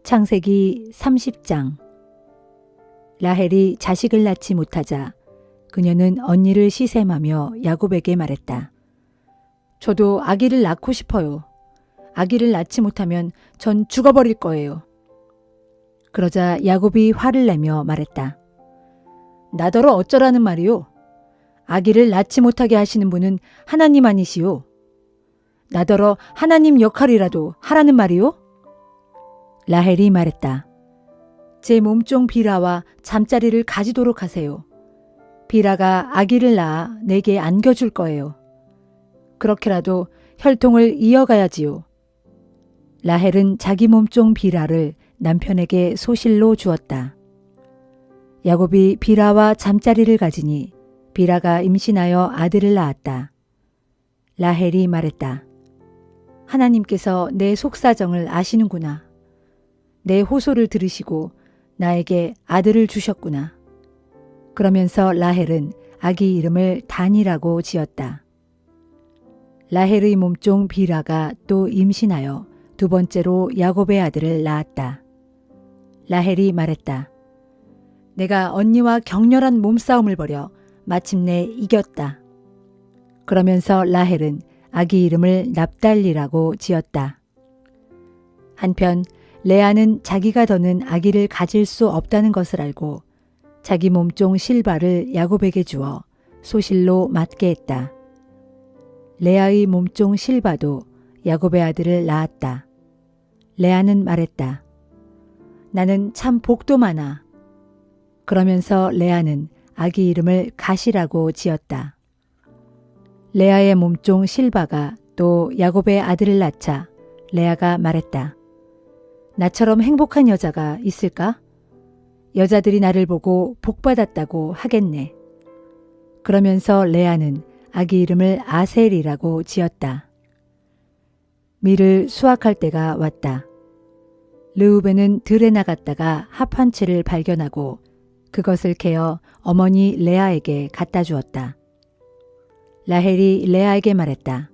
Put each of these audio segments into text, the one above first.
창세기 30장. 라헬이 자식을 낳지 못하자 그녀는 언니를 시샘하며 야곱에게 말했다. 저도 아기를 낳고 싶어요. 아기를 낳지 못하면 전 죽어버릴 거예요. 그러자 야곱이 화를 내며 말했다. 나더러 어쩌라는 말이요. 아기를 낳지 못하게 하시는 분은 하나님 아니시오. 나더러 하나님 역할이라도 하라는 말이요. 라헬이 말했다. 제 몸종 비라와 잠자리를 가지도록 하세요. 비라가 아기를 낳아 내게 안겨줄 거예요. 그렇게라도 혈통을 이어가야지요. 라헬은 자기 몸종 비라를 남편에게 소실로 주었다. 야곱이 비라와 잠자리를 가지니 비라가 임신하여 아들을 낳았다. 라헬이 말했다. 하나님께서 내 속사정을 아시는구나. 내 호소를 들으시고 나에게 아들을 주셨구나. 그러면서 라헬은 아기 이름을 단이라고 지었다. 라헬의 몸종 비라가 또 임신하여 두 번째로 야곱의 아들을 낳았다. 라헬이 말했다. 내가 언니와 격렬한 몸싸움을 벌여 마침내 이겼다. 그러면서 라헬은 아기 이름을 납달리라고 지었다. 한편 레아는 자기가 더는 아기를 가질 수 없다는 것을 알고 자기 몸종 실바를 야곱에게 주어 소실로 맞게 했다. 레아의 몸종 실바도 야곱의 아들을 낳았다. 레아는 말했다. 나는 참 복도 많아. 그러면서 레아는 아기 이름을 가시라고 지었다. 레아의 몸종 실바가 또 야곱의 아들을 낳자 레아가 말했다. 나처럼 행복한 여자가 있을까? 여자들이 나를 보고 복받았다고 하겠네. 그러면서 레아는 아기 이름을 아셀이라고 지었다. 밀을 수확할 때가 왔다. 르우벤은 들에 나갔다가 합 한 채를 발견하고 그것을 캐어 어머니 레아에게 갖다 주었다. 라헬이 레아에게 말했다.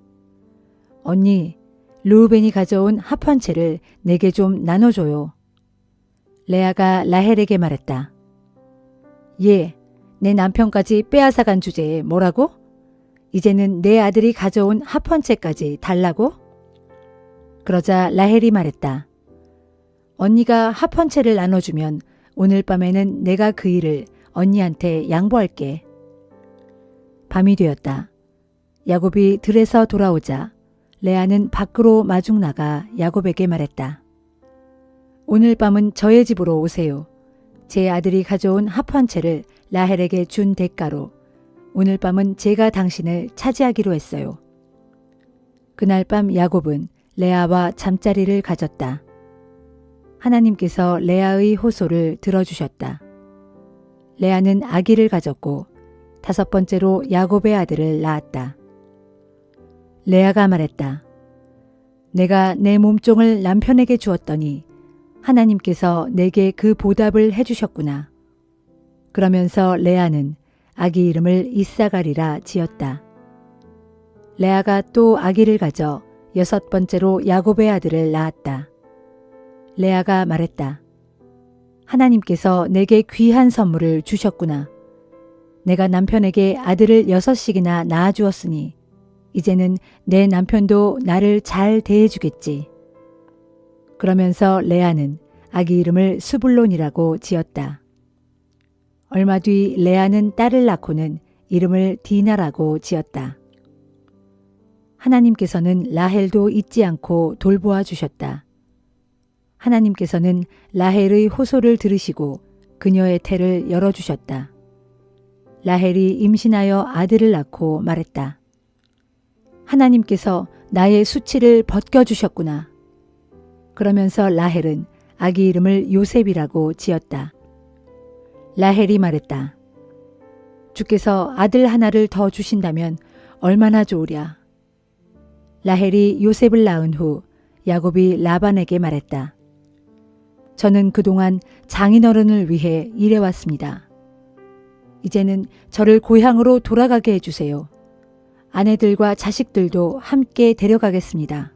언니, 르우벤이 가져온 합 한 채를 내게 좀 나눠줘요. 레아가 라헬에게 말했다. 예, 내 남편까지 빼앗아간 주제에 뭐라고? 이제는 내 아들이 가져온 합 한 채까지 달라고? 그러자 라헬이 말했다. 언니가 합 한 채를 나눠주면 오늘 밤에는 내가 그 일을 언니한테 양보할게. 밤이 되었다. 야곱이 들에서 돌아오자 레아는 밖으로 마중 나가 야곱에게 말했다. 오늘 밤은 저의 집으로 오세요. 제 아들이 가져온 합 한 채를 라헬에게 준 대가로 오늘 밤은 제가 당신을 차지하기로 했어요. 그날 밤 야곱은 레아와 잠자리를 가졌다. 하나님께서 레아의 호소를 들어주셨다. 레아는 아기를 가졌고 다섯 번째로 야곱의 아들을 낳았다. 레아가 말했다. 내가 내 몸종을 남편에게 주었더니 하나님께서 내게 그 보답을 해주셨구나. 그러면서 레아는 아기 이름을 이사갈이라 지었다. 레아가 또 아기를 가져 여섯 번째로 야곱의 아들을 낳았다. 레아가 말했다. 하나님께서 내게 귀한 선물을 주셨구나. 내가 남편에게 아들을 6씩이나 낳아주었으니 이제는 내 남편도 나를 잘 대해주겠지. 그러면서 레아는 아기 이름을 스불론이라고 지었다. 얼마 뒤 레아는 딸을 낳고는 이름을 디나라고 지었다. 하나님께서는 라헬도 잊지 않고 돌보아 주셨다. 하나님께서는 라헬의 호소를 들으시고 그녀의 태를 열어주셨다. 라헬이 임신하여 아들을 낳고 말했다. 하나님께서 나의 수치를 벗겨주셨구나. 그러면서 라헬은 아기 이름을 요셉이라고 지었다. 라헬이 말했다. 주께서 아들 하나를 더 주신다면 얼마나 좋으랴. 라헬이 요셉을 낳은 후 야곱이 라반에게 말했다. 저는 그동안 장인어른을 위해 일해왔습니다. 이제는 저를 고향으로 돌아가게 해주세요. 아내들과 자식들도 함께 데려가겠습니다.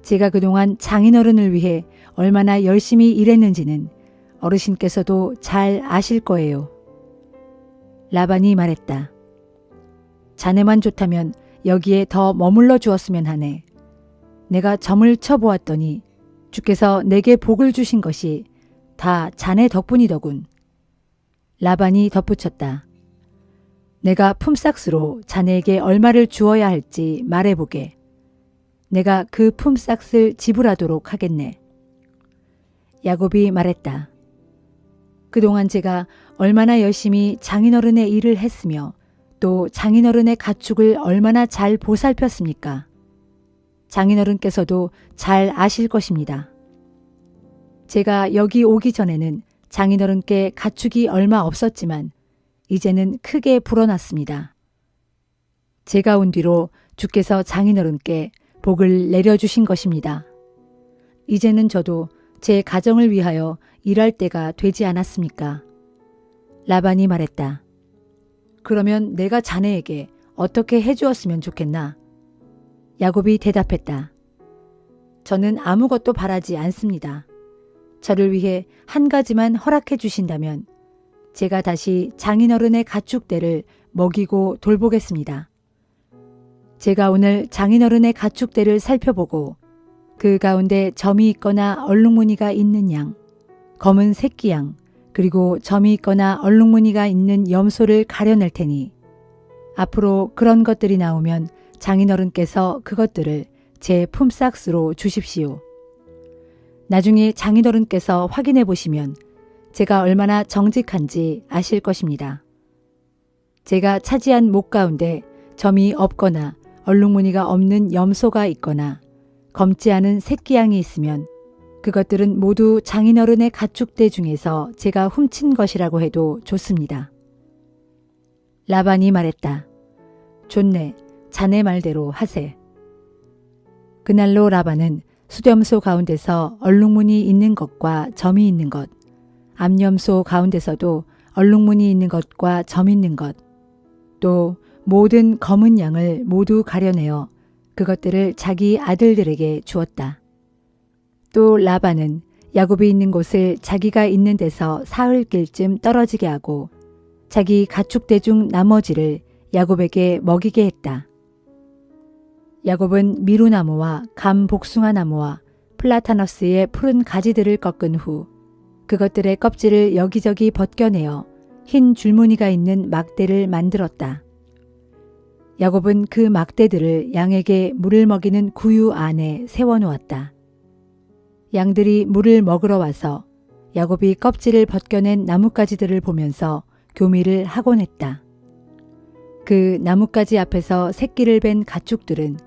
제가 그동안 장인어른을 위해 얼마나 열심히 일했는지는 어르신께서도 잘 아실 거예요. 라반이 말했다. 자네만 좋다면 여기에 더 머물러 주었으면 하네. 내가 점을 쳐보았더니 주께서 내게 복을 주신 것이 다 자네 덕분이더군. 라반이 덧붙였다. 내가 품삯으로 자네에게 얼마를 주어야 할지 말해보게. 내가 그 품삯을 지불하도록 하겠네. 야곱이 말했다. 그동안 제가 얼마나 열심히 장인어른의 일을 했으며 또 장인어른의 가축을 얼마나 잘 보살폈습니까? 장인어른께서도 잘 아실 것입니다. 제가 여기 오기 전에는 장인어른께 가축이 얼마 없었지만 이제는 크게 불어났습니다. 제가 온 뒤로 주께서 장인어른께 복을 내려주신 것입니다. 이제는 저도 제 가정을 위하여 일할 때가 되지 않았습니까? 라반이 말했다. 그러면 내가 자네에게 어떻게 해주었으면 좋겠나? 야곱이 대답했다. 저는 아무것도 바라지 않습니다. 저를 위해 한 가지만 허락해 주신다면 제가 다시 장인어른의 가축대를 먹이고 돌보겠습니다. 제가 오늘 장인어른의 가축대를 살펴보고 그 가운데 점이 있거나 얼룩무늬가 있는 양, 검은 새끼 양, 그리고 점이 있거나 얼룩무늬가 있는 염소를 가려낼 테니 앞으로 그런 것들이 나오면 장인어른께서 그것들을 제 품삯으로 주십시오. 나중에 장인어른께서 확인해 보시면 제가 얼마나 정직한지 아실 것입니다. 제가 차지한 목 가운데 점이 없거나 얼룩무늬가 없는 염소가 있거나 검지 않은 새끼 양이 있으면 그것들은 모두 장인어른의 가축대 중에서 제가 훔친 것이라고 해도 좋습니다. 라반이 말했다. 좋네. 자네 말대로 하세. 그날로 라반은 수렴소 가운데서 얼룩무늬 있는 것과 점이 있는 것, 암염소 가운데서도 얼룩무늬 있는 것과 점 있는 것, 또 모든 검은 양을 모두 가려내어 그것들을 자기 아들들에게 주었다. 또 라반은 야곱이 있는 곳을 자기가 있는 데서 사흘길쯤 떨어지게 하고 자기 가축대 중 나머지를 야곱에게 먹이게 했다. 야곱은 미루나무와 감복숭아 나무와 플라타너스의 푸른 가지들을 꺾은 후 그것들의 껍질을 여기저기 벗겨내어 흰 줄무늬가 있는 막대를 만들었다. 야곱은 그 막대들을 양에게 물을 먹이는 구유 안에 세워놓았다. 양들이 물을 먹으러 와서 야곱이 껍질을 벗겨낸 나뭇가지들을 보면서 교미를 하곤 했다. 그 나뭇가지 앞에서 새끼를 뺀 가축들은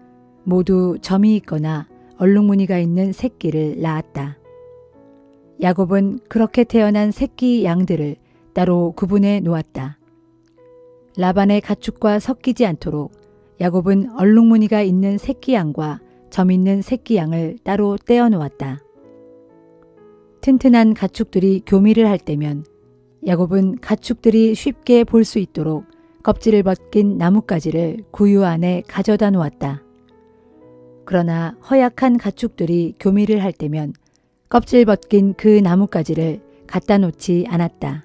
모두 점이 있거나 얼룩무늬가 있는 새끼를 낳았다. 야곱은 그렇게 태어난 새끼 양들을 따로 구분해 놓았다. 라반의 가축과 섞이지 않도록 야곱은 얼룩무늬가 있는 새끼 양과 점 있는 새끼 양을 따로 떼어 놓았다. 튼튼한 가축들이 교미를 할 때면 야곱은 가축들이 쉽게 볼 수 있도록 껍질을 벗긴 나뭇가지를 구유 안에 가져다 놓았다. 그러나 허약한 가축들이 교미를 할 때면 껍질 벗긴 그 나뭇가지를 갖다 놓지 않았다.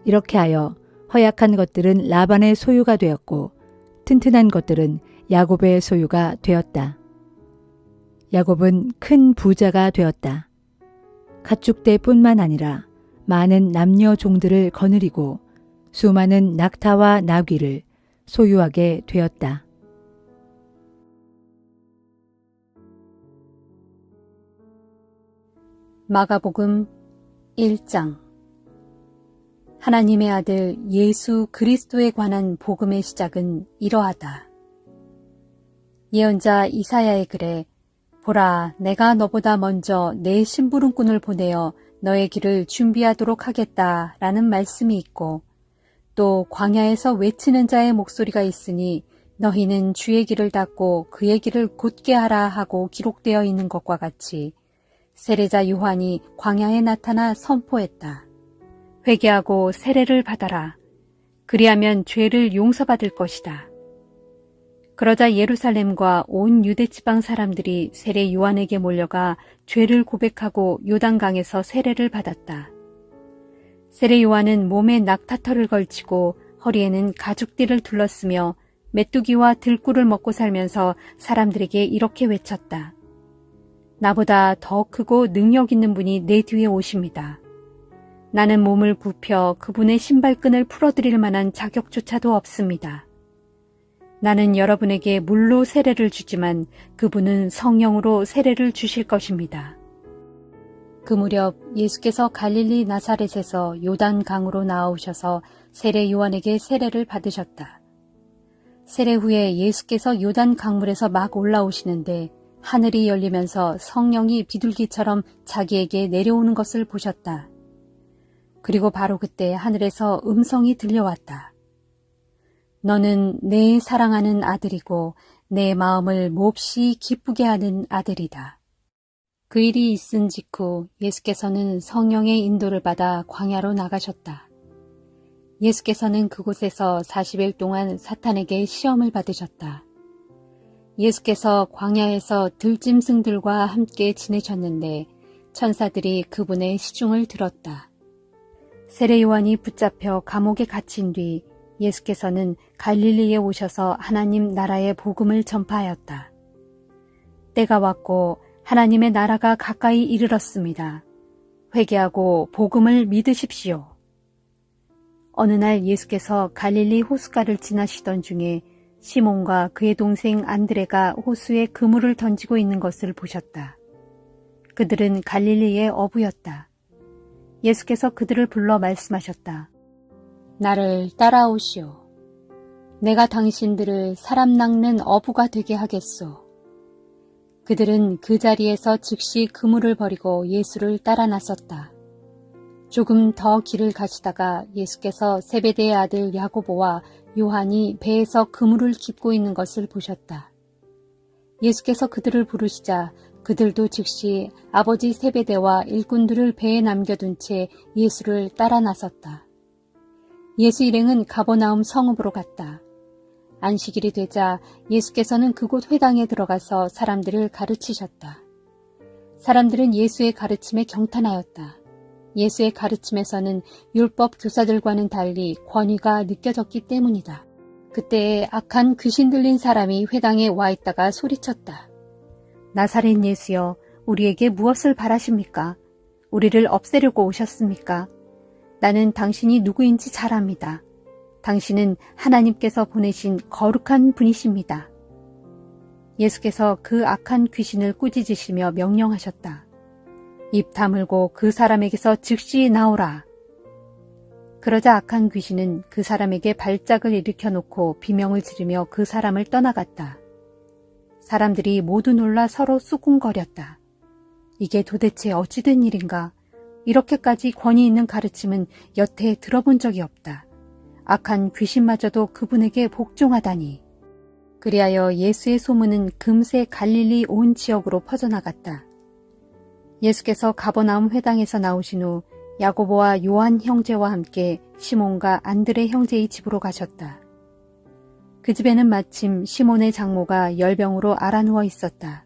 이렇게 하여 허약한 것들은 라반의 소유가 되었고 튼튼한 것들은 야곱의 소유가 되었다. 야곱은 큰 부자가 되었다. 가축대뿐만 아니라 많은 남녀 종들을 거느리고 수많은 낙타와 나귀를 소유하게 되었다. 마가복음 1장. 하나님의 아들 예수 그리스도에 관한 복음의 시작은 이러하다. 예언자 이사야의 글에 보라, 내가 너보다 먼저 내 심부름꾼을 보내어 너의 길을 준비하도록 하겠다 라는 말씀이 있고, 또 광야에서 외치는 자의 목소리가 있으니 너희는 주의 길을 닫고 그의 길을 곧게 하라 하고 기록되어 있는 것과 같이 세례자 요한이 광야에 나타나 선포했다. 회개하고 세례를 받아라. 그리하면 죄를 용서받을 것이다. 그러자 예루살렘과 온 유대 지방 사람들이 세례 요한에게 몰려가 죄를 고백하고 요단강에서 세례를 받았다. 세례 요한은 몸에 낙타털을 걸치고 허리에는 가죽띠를 둘렀으며 메뚜기와 들꿀을 먹고 살면서 사람들에게 이렇게 외쳤다. 나보다 더 크고 능력 있는 분이 내 뒤에 오십니다. 나는 몸을 굽혀 그분의 신발끈을 풀어드릴 만한 자격조차도 없습니다. 나는 여러분에게 물로 세례를 주지만 그분은 성령으로 세례를 주실 것입니다. 그 무렵 예수께서 갈릴리 나사렛에서 요단 강으로 나오셔서 세례 요한에게 세례를 받으셨다. 세례 후에 예수께서 요단 강물에서 막 올라오시는데 하늘이 열리면서 성령이 비둘기처럼 자기에게 내려오는 것을 보셨다. 그리고 바로 그때 하늘에서 음성이 들려왔다. 너는 내 사랑하는 아들이고 내 마음을 몹시 기쁘게 하는 아들이다. 그 일이 있은 직후 예수께서는 성령의 인도를 받아 광야로 나가셨다. 예수께서는 그곳에서 40일 동안 사탄에게 시험을 받으셨다. 예수께서 광야에서 들짐승들과 함께 지내셨는데 천사들이 그분의 시중을 들었다. 세례 요한이 붙잡혀 감옥에 갇힌 뒤 예수께서는 갈릴리에 오셔서 하나님 나라의 복음을 전파하였다. 때가 왔고 하나님의 나라가 가까이 이르렀습니다. 회개하고 복음을 믿으십시오. 어느 날 예수께서 갈릴리 호숫가를 지나시던 중에 시몬과 그의 동생 안드레가 호수에 그물을 던지고 있는 것을 보셨다. 그들은 갈릴리의 어부였다. 예수께서 그들을 불러 말씀하셨다. 나를 따라오시오. 내가 당신들을 사람 낚는 어부가 되게 하겠소. 그들은 그 자리에서 즉시 그물을 버리고 예수를 따라 나섰다. 조금 더 길을 가시다가 예수께서 세베대의 아들 야고보와 요한이 배에서 그물을 깁고 있는 것을 보셨다. 예수께서 그들을 부르시자 그들도 즉시 아버지 세베대와 일꾼들을 배에 남겨둔 채 예수를 따라 나섰다. 예수 일행은 가버나움 성읍으로 갔다. 안식일이 되자 예수께서는 그곳 회당에 들어가서 사람들을 가르치셨다. 사람들은 예수의 가르침에 경탄하였다. 예수의 가르침에서는 율법 교사들과는 달리 권위가 느껴졌기 때문이다. 그때에 악한 귀신 들린 사람이 회당에 와 있다가 소리쳤다. 나사렛 예수여, 우리에게 무엇을 바라십니까? 우리를 없애려고 오셨습니까? 나는 당신이 누구인지 잘 압니다. 당신은 하나님께서 보내신 거룩한 분이십니다. 예수께서 그 악한 귀신을 꾸짖으시며 명령하셨다. 입 다물고 그 사람에게서 즉시 나오라. 그러자 악한 귀신은 그 사람에게 발작을 일으켜 놓고 비명을 지르며 그 사람을 떠나갔다. 사람들이 모두 놀라 서로 쑥궁거렸다. 이게 도대체 어찌 된 일인가? 이렇게까지 권위 있는 가르침은 여태 들어본 적이 없다. 악한 귀신마저도 그분에게 복종하다니. 그리하여 예수의 소문은 금세 갈릴리 온 지역으로 퍼져나갔다. 예수께서 가버나움 회당에서 나오신 후 야고보와 요한 형제와 함께 시몬과 안드레 형제의 집으로 가셨다. 그 집에는 마침 시몬의 장모가 열병으로 앓아누워 있었다.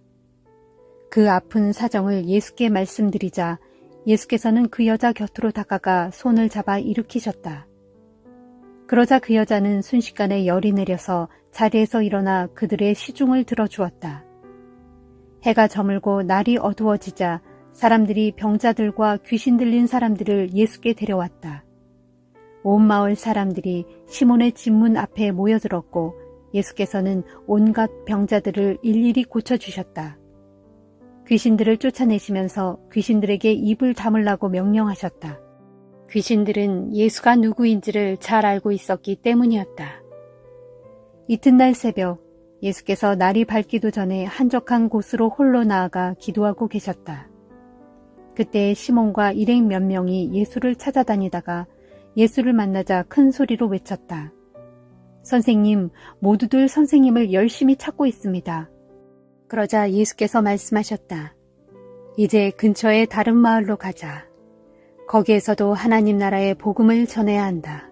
그 아픈 사정을 예수께 말씀드리자 예수께서는 그 여자 곁으로 다가가 손을 잡아 일으키셨다. 그러자 그 여자는 순식간에 열이 내려서 자리에서 일어나 그들의 시중을 들어주었다. 해가 저물고 날이 어두워지자 사람들이 병자들과 귀신 들린 사람들을 예수께 데려왔다. 온 마을 사람들이 시몬의 집문 앞에 모여들었고 예수께서는 온갖 병자들을 일일이 고쳐주셨다. 귀신들을 쫓아내시면서 귀신들에게 입을 다물라고 명령하셨다. 귀신들은 예수가 누구인지를 잘 알고 있었기 때문이었다. 이튿날 새벽 예수께서 날이 밝기도 전에 한적한 곳으로 홀로 나아가 기도하고 계셨다. 그때 시몬과 일행 몇 명이 예수를 찾아다니다가 예수를 만나자 큰 소리로 외쳤다. 선생님, 모두들 선생님을 열심히 찾고 있습니다. 그러자 예수께서 말씀하셨다. 이제 근처의 다른 마을로 가자. 거기에서도 하나님 나라의 복음을 전해야 한다.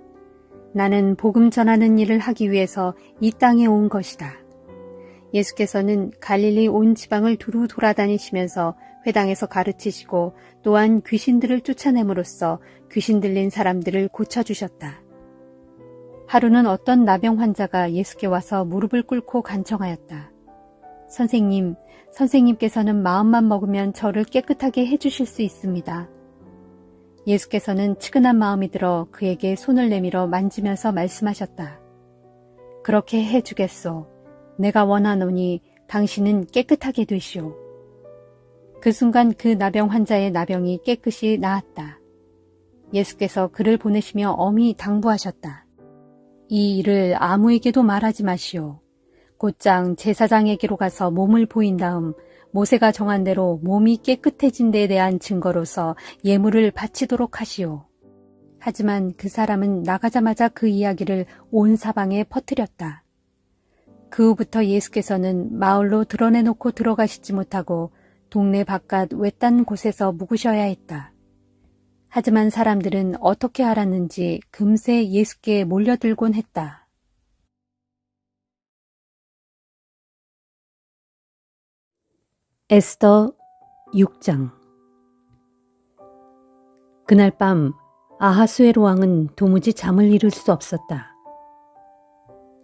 나는 복음 전하는 일을 하기 위해서 이 땅에 온 것이다. 예수께서는 갈릴리 온 지방을 두루 돌아다니시면서 회당에서 가르치시고 또한 귀신들을 쫓아냄으로써 귀신 들린 사람들을 고쳐주셨다. 하루는 어떤 나병 환자가 예수께 와서 무릎을 꿇고 간청하였다. 선생님, 선생님께서는 마음만 먹으면 저를 깨끗하게 해주실 수 있습니다. 예수께서는 측은한 마음이 들어 그에게 손을 내밀어 만지면서 말씀하셨다. 그렇게 해주겠소. 내가 원하노니 당신은 깨끗하게 되시오. 그 순간 그 나병 환자의 나병이 깨끗이 나았다. 예수께서 그를 보내시며 엄히 당부하셨다. 이 일을 아무에게도 말하지 마시오. 곧장 제사장에게로 가서 몸을 보인 다음 모세가 정한 대로 몸이 깨끗해진 데에 대한 증거로서 예물을 바치도록 하시오. 하지만 그 사람은 나가자마자 그 이야기를 온 사방에 퍼뜨렸다. 그 후부터 예수께서는 마을로 드러내놓고 들어가시지 못하고 동네 바깥 외딴 곳에서 묵으셔야 했다. 하지만 사람들은 어떻게 알았는지 금세 예수께 몰려들곤 했다. 에스더 6장. 그날 밤 아하수에로 왕은 도무지 잠을 이룰 수 없었다.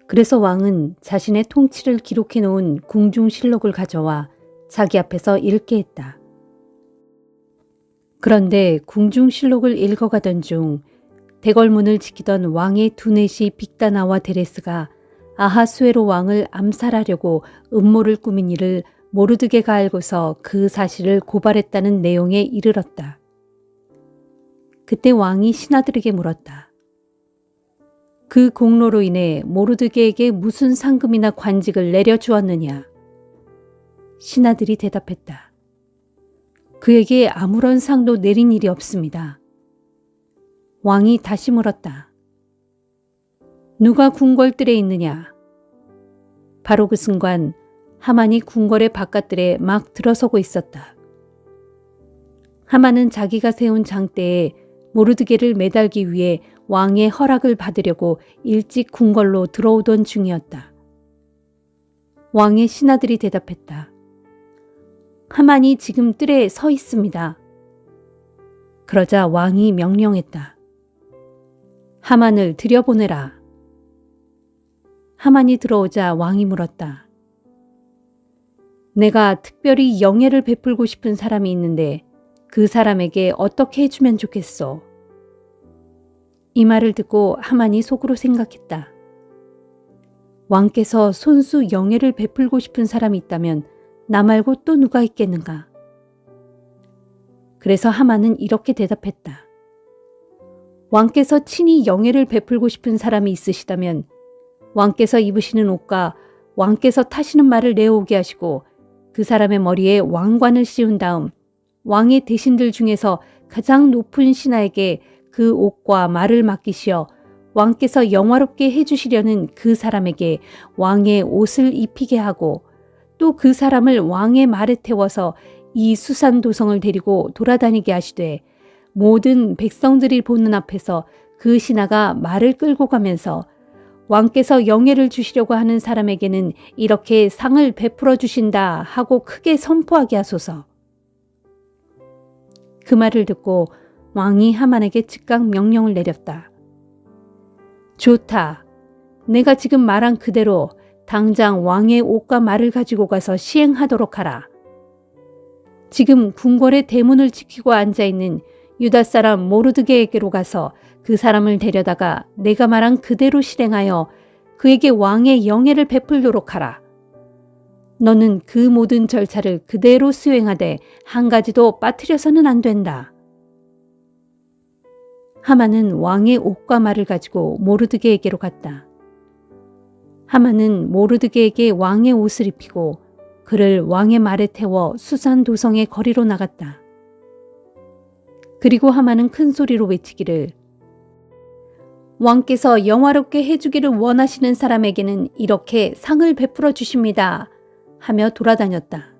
그래서 왕은 자신의 통치를 기록해 놓은 궁중실록을 가져와 자기 앞에서 읽게 했다. 그런데 궁중실록을 읽어가던 중 대궐문을 지키던 왕의 두넷이 빅다나와 데레스가 아하수에로 왕을 암살하려고 음모를 꾸민 일을 모르드게가 알고서 그 사실을 고발했다는 내용에 이르렀다. 그때 왕이 신하들에게 물었다. 그 공로로 인해 모르드게에게 무슨 상금이나 관직을 내려주었느냐? 신하들이 대답했다. 그에게 아무런 상도 내린 일이 없습니다. 왕이 다시 물었다. 누가 궁궐들에 있느냐? 바로 그 순간 하만이 궁궐의 바깥들에 막 들어서고 있었다. 하만은 자기가 세운 장대에 모르드게를 매달기 위해 왕의 허락을 받으려고 일찍 궁궐로 들어오던 중이었다. 왕의 신하들이 대답했다. 하만이 지금 뜰에 서 있습니다. 그러자 왕이 명령했다. 하만을 들여보내라. 하만이 들어오자 왕이 물었다. 내가 특별히 영예를 베풀고 싶은 사람이 있는데 그 사람에게 어떻게 해주면 좋겠소? 이 말을 듣고 하만이 속으로 생각했다. 왕께서 손수 영예를 베풀고 싶은 사람이 있다면 나 말고 또 누가 있겠는가? 그래서 하만은 이렇게 대답했다. 왕께서 친히 영예를 베풀고 싶은 사람이 있으시다면 왕께서 입으시는 옷과 왕께서 타시는 말을 내어오게 하시고 그 사람의 머리에 왕관을 씌운 다음 왕의 대신들 중에서 가장 높은 신하에게 그 옷과 말을 맡기시어 왕께서 영화롭게 해주시려는 그 사람에게 왕의 옷을 입히게 하고 또 그 사람을 왕의 말에 태워서 이 수산 도성을 데리고 돌아다니게 하시되 모든 백성들이 보는 앞에서 그 신하가 말을 끌고 가면서 왕께서 영예를 주시려고 하는 사람에게는 이렇게 상을 베풀어 주신다 하고 크게 선포하게 하소서. 그 말을 듣고 왕이 하만에게 즉각 명령을 내렸다. 좋다. 내가 지금 말한 그대로 당장 왕의 옷과 말을 가지고 가서 시행하도록 하라. 지금 궁궐의 대문을 지키고 앉아있는 유다 사람 모르드게에게로 가서 그 사람을 데려다가 내가 말한 그대로 실행하여 그에게 왕의 영예를 베풀도록 하라. 너는 그 모든 절차를 그대로 수행하되 한 가지도 빠뜨려서는 안 된다. 하만은 왕의 옷과 말을 가지고 모르드게에게로 갔다. 하만은 모르드게에게 왕의 옷을 입히고 그를 왕의 말에 태워 수산 도성의 거리로 나갔다. 그리고 하만은 큰 소리로 외치기를 왕께서 영화롭게 해주기를 원하시는 사람에게는 이렇게 상을 베풀어 주십니다 하며 돌아다녔다.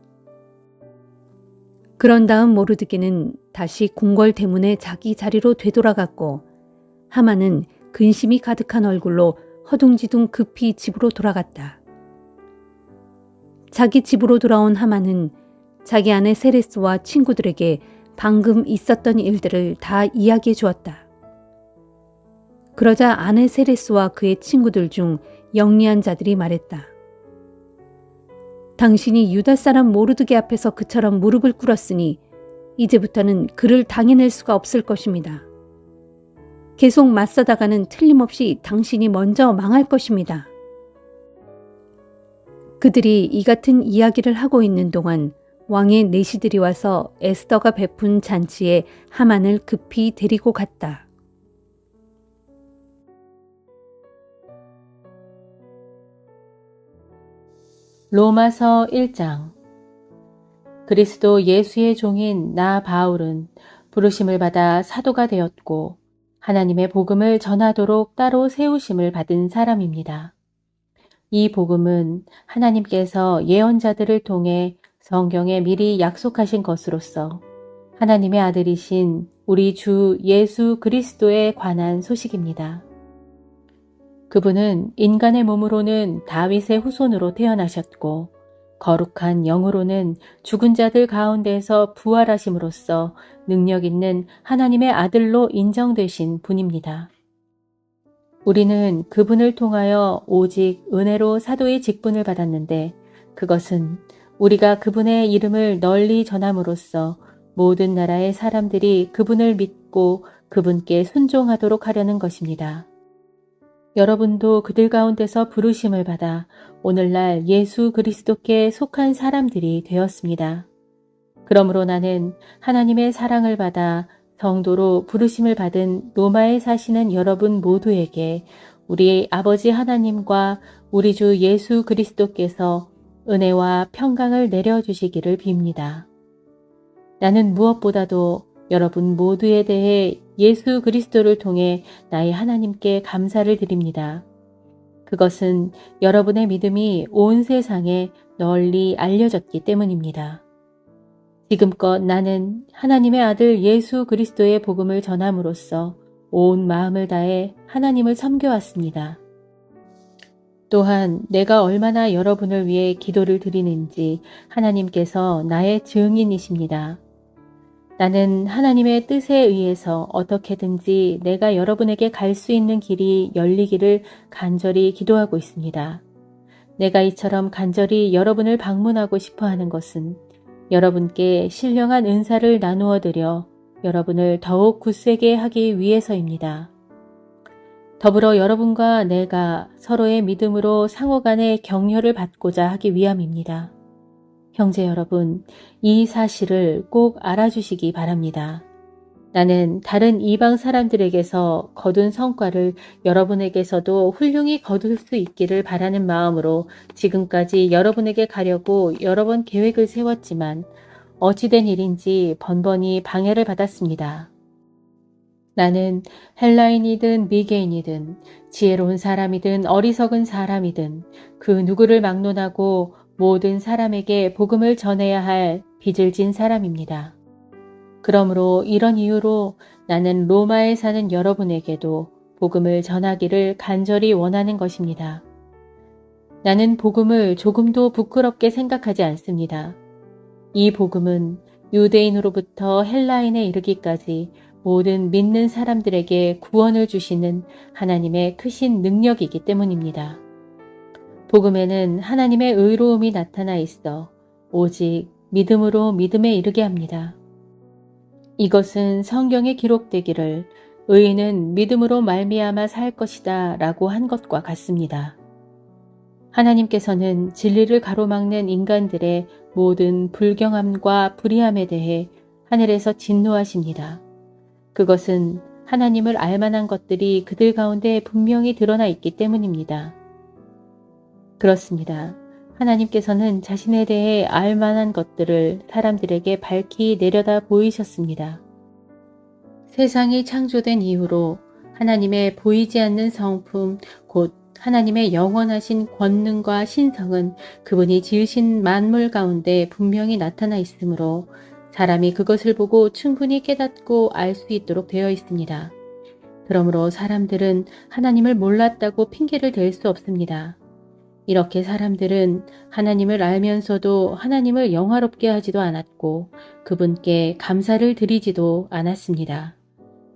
그런 다음 모르드게는 다시 궁궐 대문에 자기 자리로 되돌아갔고 하만은 근심이 가득한 얼굴로 허둥지둥 급히 집으로 돌아갔다. 자기 집으로 돌아온 하만은 자기 아내 세레스와 친구들에게 방금 있었던 일들을 다 이야기해 주었다. 그러자 아내 세레스와 그의 친구들 중 영리한 자들이 말했다. 당신이 유다 사람 모르드게 앞에서 그처럼 무릎을 꿇었으니 이제부터는 그를 당해낼 수가 없을 것입니다. 계속 맞서다가는 틀림없이 당신이 먼저 망할 것입니다. 그들이 이 같은 이야기를 하고 있는 동안 왕의 내시들이 와서 에스더가 베푼 잔치에 하만을 급히 데리고 갔다. 로마서 1장. 그리스도 예수의 종인 나 바울은 부르심을 받아 사도가 되었고 하나님의 복음을 전하도록 따로 세우심을 받은 사람입니다. 이 복음은 하나님께서 예언자들을 통해 성경에 미리 약속하신 것으로서 하나님의 아들이신 우리 주 예수 그리스도에 관한 소식입니다. 그분은 인간의 몸으로는 다윗의 후손으로 태어나셨고 거룩한 영으로는 죽은 자들 가운데서 부활하심으로써 능력 있는 하나님의 아들로 인정되신 분입니다. 우리는 그분을 통하여 오직 은혜로 사도의 직분을 받았는데 그것은 우리가 그분의 이름을 널리 전함으로써 모든 나라의 사람들이 그분을 믿고 그분께 순종하도록 하려는 것입니다. 여러분도 그들 가운데서 부르심을 받아 오늘날 예수 그리스도께 속한 사람들이 되었습니다. 그러므로 나는 하나님의 사랑을 받아 성도로 부르심을 받은 로마에 사시는 여러분 모두에게 우리 아버지 하나님과 우리 주 예수 그리스도께서 은혜와 평강을 내려주시기를 빕니다. 나는 무엇보다도 여러분 모두에 대해 예수 그리스도를 통해 나의 하나님께 감사를 드립니다. 그것은 여러분의 믿음이 온 세상에 널리 알려졌기 때문입니다. 지금껏 나는 하나님의 아들 예수 그리스도의 복음을 전함으로써 온 마음을 다해 하나님을 섬겨왔습니다. 또한 내가 얼마나 여러분을 위해 기도를 드리는지 하나님께서 나의 증인이십니다. 나는 하나님의 뜻에 의해서 어떻게든지 내가 여러분에게 갈 수 있는 길이 열리기를 간절히 기도하고 있습니다. 내가 이처럼 간절히 여러분을 방문하고 싶어 하는 것은 여러분께 신령한 은사를 나누어 드려 여러분을 더욱 굳세게 하기 위해서입니다. 더불어 여러분과 내가 서로의 믿음으로 상호간의 격려를 받고자 하기 위함입니다. 형제 여러분, 이 사실을 꼭 알아주시기 바랍니다. 나는 다른 이방 사람들에게서 거둔 성과를 여러분에게서도 훌륭히 거둘 수 있기를 바라는 마음으로 지금까지 여러분에게 가려고 여러 번 계획을 세웠지만 어찌된 일인지 번번이 방해를 받았습니다. 나는 헬라인이든 미개인이든 지혜로운 사람이든 어리석은 사람이든 그 누구를 막론하고 모든 사람에게 복음을 전해야 할 빚을 진 사람입니다. 그러므로 이런 이유로 나는 로마에 사는 여러분에게도 복음을 전하기를 간절히 원하는 것입니다. 나는 복음을 조금도 부끄럽게 생각하지 않습니다. 이 복음은 유대인으로부터 헬라인에 이르기까지 모든 믿는 사람들에게 구원을 주시는 하나님의 크신 능력이기 때문입니다. 복음에는 하나님의 의로움이 나타나 있어 오직 믿음으로 믿음에 이르게 합니다. 이것은 성경에 기록되기를 의인은 믿음으로 말미암아 살 것이다 라고 한 것과 같습니다. 하나님께서는 진리를 가로막는 인간들의 모든 불경함과 불의함에 대해 하늘에서 진노하십니다. 그것은 하나님을 알만한 것들이 그들 가운데 분명히 드러나 있기 때문입니다. 그렇습니다. 하나님께서는 자신에 대해 알만한 것들을 사람들에게 밝히 내려다 보이셨습니다. 세상이 창조된 이후로 하나님의 보이지 않는 성품, 곧 하나님의 영원하신 권능과 신성은 그분이 지으신 만물 가운데 분명히 나타나 있으므로 사람이 그것을 보고 충분히 깨닫고 알 수 있도록 되어 있습니다. 그러므로 사람들은 하나님을 몰랐다고 핑계를 댈 수 없습니다. 이렇게 사람들은 하나님을 알면서도 하나님을 영화롭게 하지도 않았고 그분께 감사를 드리지도 않았습니다.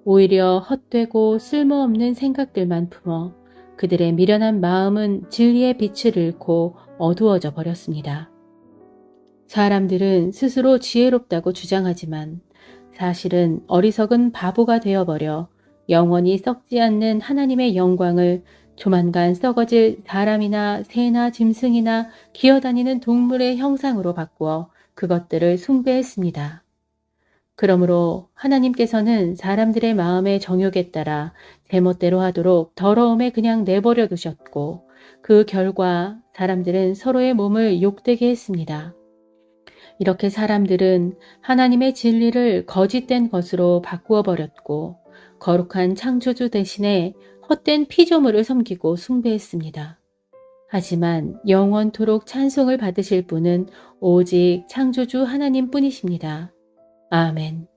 오히려 헛되고 쓸모없는 생각들만 품어 그들의 미련한 마음은 진리의 빛을 잃고 어두워져 버렸습니다. 사람들은 스스로 지혜롭다고 주장하지만 사실은 어리석은 바보가 되어버려 영원히 썩지 않는 하나님의 영광을 조만간 썩어질 사람이나 새나 짐승이나 기어다니는 동물의 형상으로 바꾸어 그것들을 숭배했습니다. 그러므로 하나님께서는 사람들의 마음의 정욕에 따라 제멋대로 하도록 더러움에 그냥 내버려 두셨고 그 결과 사람들은 서로의 몸을 욕되게 했습니다. 이렇게 사람들은 하나님의 진리를 거짓된 것으로 바꾸어 버렸고 거룩한 창조주 대신에 헛된 피조물을 섬기고 숭배했습니다. 하지만 영원토록 찬송을 받으실 분은 오직 창조주 하나님뿐이십니다. 아멘.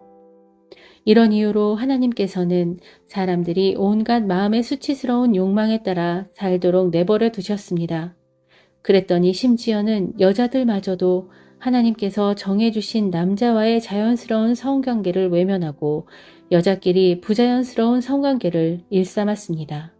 이런 이유로 하나님께서는 사람들이 온갖 마음의 수치스러운 욕망에 따라 살도록 내버려 두셨습니다. 그랬더니 심지어는 여자들마저도 하나님께서 정해주신 남자와의 자연스러운 성관계를 외면하고 여자끼리 부자연스러운 성관계를 일삼았습니다.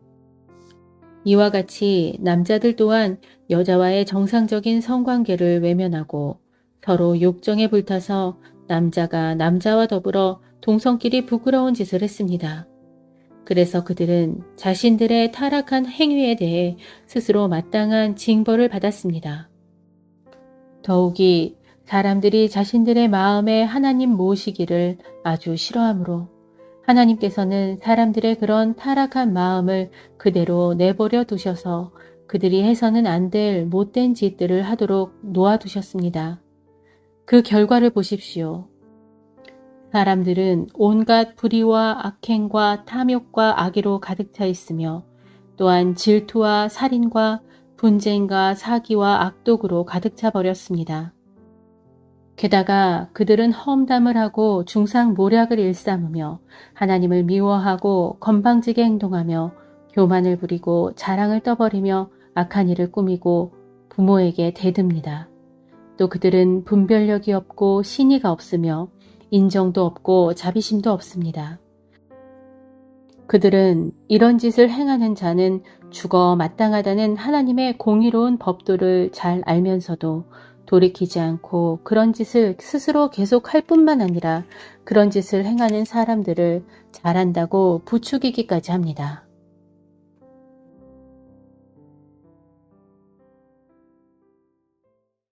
이와 같이 남자들 또한 여자와의 정상적인 성관계를 외면하고 서로 욕정에 불타서 남자가 남자와 더불어 동성끼리 부끄러운 짓을 했습니다. 그래서 그들은 자신들의 타락한 행위에 대해 스스로 마땅한 징벌을 받았습니다. 더욱이 사람들이 자신들의 마음에 하나님 모시기를 아주 싫어하므로 하나님께서는 사람들의 그런 타락한 마음을 그대로 내버려 두셔서 그들이 해서는 안 될 못된 짓들을 하도록 놓아두셨습니다. 그 결과를 보십시오. 사람들은 온갖 불의와 악행과 탐욕과 악의로 가득 차 있으며 또한 질투와 살인과 분쟁과 사기와 악독으로 가득 차 버렸습니다. 게다가 그들은 험담을 하고 중상모략을 일삼으며 하나님을 미워하고 건방지게 행동하며 교만을 부리고 자랑을 떠버리며 악한 일을 꾸미고 부모에게 대듭니다. 또 그들은 분별력이 없고 신의가 없으며 인정도 없고 자비심도 없습니다. 그들은 이런 짓을 행하는 자는 죽어 마땅하다는 하나님의 공의로운 법도를 잘 알면서도 돌이키지 않고 그런 짓을 스스로 계속할 뿐만 아니라 그런 짓을 행하는 사람들을 잘한다고 부추기기까지 합니다.